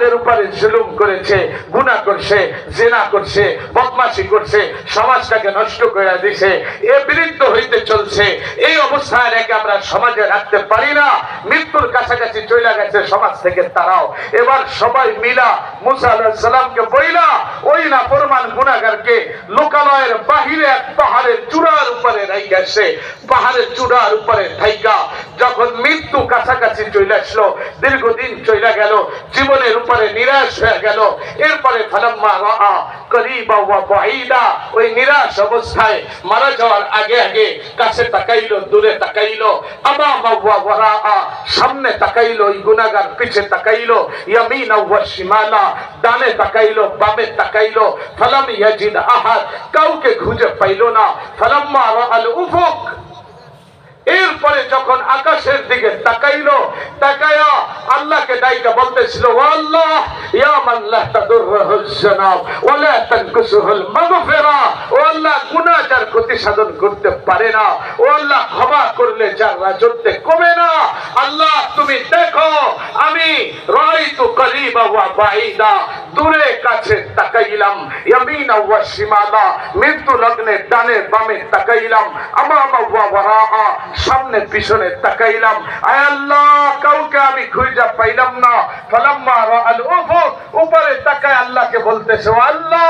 মুসলমানের উপরে জুলুম করেছে, গুনাহ করছে, জিনা করছে, বদমাশি করছে, সমাজটাকে নষ্ট করে দিয়েছে, এ বিরুদ্ধ হইতে চলছে। এই অবস্থায় রেখে আমরা সমাজে রাখতে পারি না। মৃত্যুর কাছাকাছি চলে গেছে সমাজ থেকে তারাও। এবার সবাই মিলা মুসা আলাইহিস সালামকে বইলা ওই নাফরমান গুনাহগারকে লোকালয়ের বাহিরে এক পাহাড়ের চূড়ার উপরে রাইখাছে। পাহাড়ের চূড়ার উপরে থাইকা যখন মৃত্যু কাছাকাছি চলে আসলো, দীর্ঘদিন চলে গেল, জীবনের উপরে নিরাশ হয়ে গেল, এরপরে ফালাম্মা রাআ করিবা ওয়া বাঈদা, ওই নিরাশ অবস্থায় মারা যাওয়ার আগে আগে কাছে তাকাইলো, দূরে তাকাইলো, আমামা ওয়া ওয়ারাআ, সামনে তাকাইলো, ওই গুনাহগার পিছে তাকাইলো, ইয়ামিনা ওয়া শিমালা, ডানে তাকাইলো, বামে তাকাইলো, ফালাম ইয়াজিদ আহাদ, কাউকে খুঁজে পাইলো না। ফালাম্মা রাআল উফুক, এরপরে যখন আকাশের দিকে তাকাইলো, তাকায়া আল্লাহকে ডাইকা বলতেছিল, ও আল্লাহ, ইয়া মান লা তাদুররুহুজ যুনুব ওয়া লা তানকুসুহুল মাগফিরা, ও আল্লাহ, গুনাহ যার ক্ষতি সাধন করতে পারে না, ও আল্লাহ, ক্ষমা করলে যার রাজত্বে কমে না, আল্লাহ তুমি দেখো আমি রাইতু করিবা ওয়া বাঈদা, দূরে কাছে তাকাইলাম, ইয়ামিনা ওয়া শিমালা, মৃত্যু লগ্নে ডানে বামে তাকাইলাম, আমামা ওয়া ওয়ারাআ, সামনে পিছনে তাকাইলাম, আয় আল্লাহ কাউকে আমি খুঁজে পাইলাম না। ফালাম্মা রাআল উফুক, উপরে তাকায় আল্লাহকে বলতেছে, ও আল্লাহ,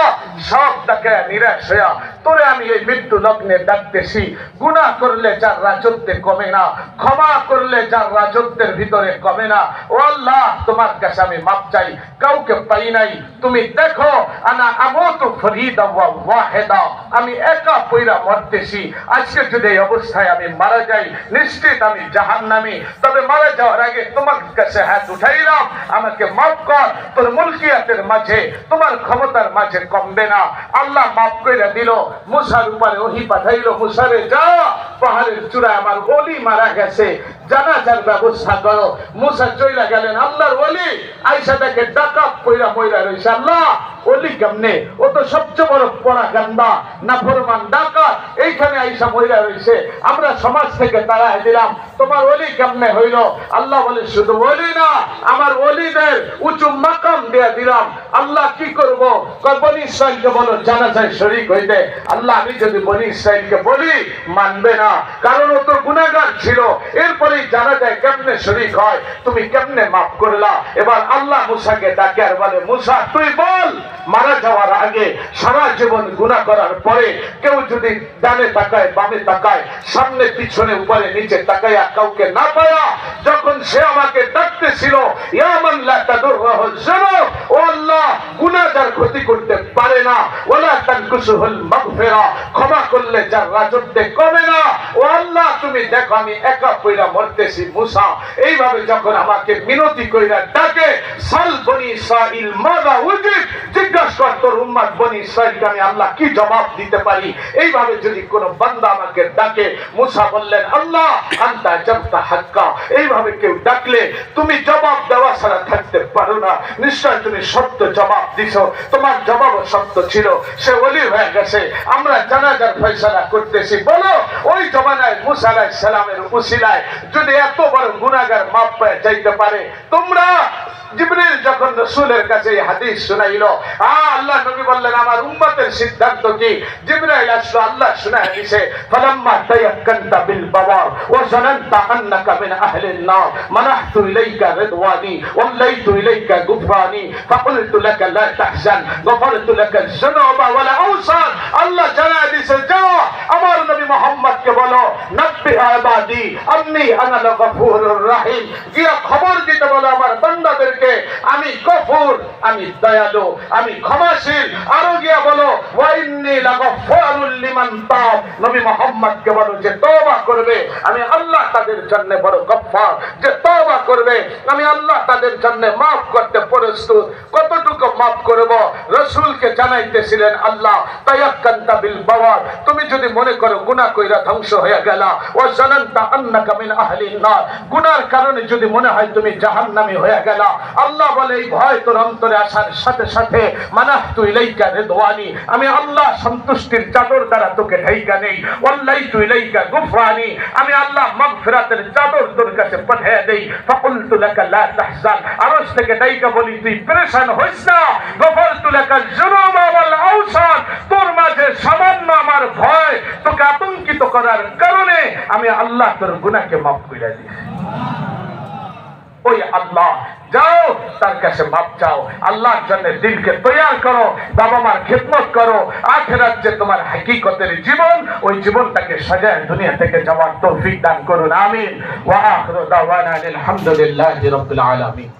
সব তাকায় নিরাশ হইয়া তোরে আমি এই মৃত্যু লগ্নে ডাকতেছি। গুনাহ করলে যার রাজত্বে কমে না, ক্ষমা করলে যার রাজত্বের ভিতরে কমে না, ও আল্লাহ তোমার কাছে আমি মাপ চাই, কাউকে পাই নাই, তুমি দেখো আনা আমুতু ফরিদা ওয়া ওয়াহিদা, আমি একা পয়রা মরতেছি। আজকে যদি এই অবস্থায় আমি মারা যাই, নিশ্চিত আমি জাহান্নামী। তবে মারা যাওয়ার আগে তোমার কাছে হাত উঠাইলাম, আমাকে মাফ কর, তোর মুলকিয়াতের মাঝে, তোমার ক্ষমতার মাঝে কমবে না। আল্লাহ মাফ করে দিল। মুসার উপরে ওহী পাঠাইলো, মুসারে যা, পাহাড়ের চূড়ায় আমার ওলি মারা গেছে, জানাজার ব্যবস্থা করো। মুসা চইলা গেলেন, আল্লাহর ওলি আয়েশা তাকে ডাকাত পয়রা ময়রা রইছে। আল্লাহ, ওলি কেমনে? ও তো সবচেয়ে বড় পড়া গান্দা নাফরমান ডাকাত, এইখানে আয়েশা ময়রা রইছে, আমরা সমাজ থেকে তাড়াই দিলাম, তোমার ওলি কেমনে হইল? আল্লাহ বলে, শুধু ওলি না, আমার ওলিদের উঁচু মাকাম দিয়ে দিলাম। আল্লাহ কি করব? বনি ইসরাইলকে বলো জানাজায় শরীক হইতে। আল্লাহ, আমি যদি বনি ইসরাইলকে বলি মানবে না, কারণ ও তো গুনাহগার ছিল। এরপরেই জানাজায় কেমনে শরীক হয়, তুমি কেমনে মাফ করলা? এবার আল্লাহ মুসাকে ডাকে আর বলে, মুসা তুই বল, মারা যাওয়ার আগে সারা জীবন গুনাহ করার পরে কেউ যদি ডানে তাকায়, বামে তাকায়, সামনে পিছনে উপরে নিচে তাকায়া কাউকে না পায়া, যখন সে আমাকে ডাকতেছিল, ইয়া মান লা তাদুররুহুজ যুনুব, ও আল্লাহ, গুনাহ যার ক্ষতি করতে পারে না, ওয়ালা তানকুসুহুল মাগফিরা, ক্ষমা করলে যার রাজত্বে কমে না, ও আল্লাহ তুমি দেখো আমি একা পয়রা মরতেছি। মুসা এইভাবে যখন আমাকে মিনতি কইরা ডাকে, সাল বনি ইসরাইল মাযা উজিব, জিজ্ঞাসা কর তোর উম্মত বনি ইসরাইলকে আমি আল্লাহ কি জবাব দিতে পারি। এইভাবে যদি কোন বান্দা আমাকে ডাকে, মুসা বললেন, আল্লাহ আনতা জাবতা হাক্কা, এইভাবে কেউ ডাকলে তুমি জবাব দেওয়া ছাড়া থাকতে পারো না, নিশ্চয় তুমি সত্য জবাব দিছো, তোমার জবাব সত্য ছিল, সে ওলি হয়ে গেছে, আমরা জানাজার ফয়সালা করতেছি। বলো ওই জমানায় মুসা আলাইহিস সালামের উসিলায় যদি এত বড় গুনাহগার মাফ পেয়ে যাইতে পারে, তোমরা জিবরিল যখন রাসূলের কাছে হাদিস শুনাইলো, আল্লাহ নবী বললেন আমার উম্মতের সিদ্ধান্ত কি? জিবরাইল আসলো, আল্লাহ শুনায় দিয়েছে, ফালাম্মা তায়াক্কানতা বিল বাওয়ার ওয়া জানানতা আন্নাকা মিন আহলিন নার মানাহতু ইলাইকা রিদওয়ানি ওয়াল্লাইতু ইলাইকা গুফরানি ফাকুলতু লাকা লা তাহজান গফারতু লাকা যুনুবা ওয়া লা আওসান। আল্লাহ জানায় দিয়েছে, যাও আমার নবী মুহাম্মদকে বলো, নব্বি ইবাদি আন্নী আনাল গফুরুর রহিম, গিয়া খবর দিতে বলো আমার বান্দাদেরকে আমি গফুর, আমি দয়ালু, আমি ক্ষমাশীল। আরো গিয়া বলো, ওয়া ইন্নী লাগফারুল লিমান তাব, নবী মুহাম্মদকে বলো যে তওবা করবে আমি আল্লাহ তাদের জন্য বড় গফফার, যে তওবা করবে আমি আল্লাহ তাদের জন্য maaf করতে প্রস্তুত। কতটুকু মাফ করব। রাসূলকে জানাইতেছিলেন আল্লাহ তায়াক্কানতা বিল বাওয়ার, তুমি যদি মনে করো গুনাহ কইরা ধ্বংস হয়ে গেলা, ওয়া জানানতা আন্নাকা মিন আহলিন নার, গুনাহর কারণে যদি মনে হয় তুমি জাহান্নামী হয়ে গেলা, আল্লাহ বলে এই ভয় তোর অন্তরে আসার সাথে সাথে মানাহতু ইলাইকা রিদওয়ানি, আমি আল্লাহ সন্তুষ্টির চাদর দ্বারা তোকে ঢাইকা নেই, ওয়াল্লাইতু ইলাইকা গুফরানি, আমি আল্লাহ মাগফিরাতের চাদর তোর কাছে পাঠিয়ে দেই। ফাকুলতু লাকা লা তাহজান, আরশ থেকে ঢাইকা বলি তুই পেরেশান হইস না, গফরতু লাকা যুনুবা ওয়াল আওসান, তোর মাঝে সামান্য আমার ভয় তোকে আতঙ্কিত করার কারণে আমি আল্লাহ তোর গুনাহকে মাফ করে দিয়েছি। ওই আল্লাহ, যাও তার কাছে মাপ চাও, আল্লাহর জন্য দিলকে তৈয়ার করো, বাবা মার খিদমত করো, আখিরাত যে তোমার হাকিকতের জীবন, ওই জীবনটাকে সাজায় দুনিয়া থেকে যাওয়ার তৌফিক দান করুন, আমিন। ওয়া আখিরু দাওয়ানা আলহামদুলিল্লাহি রাব্বিল আলামিন।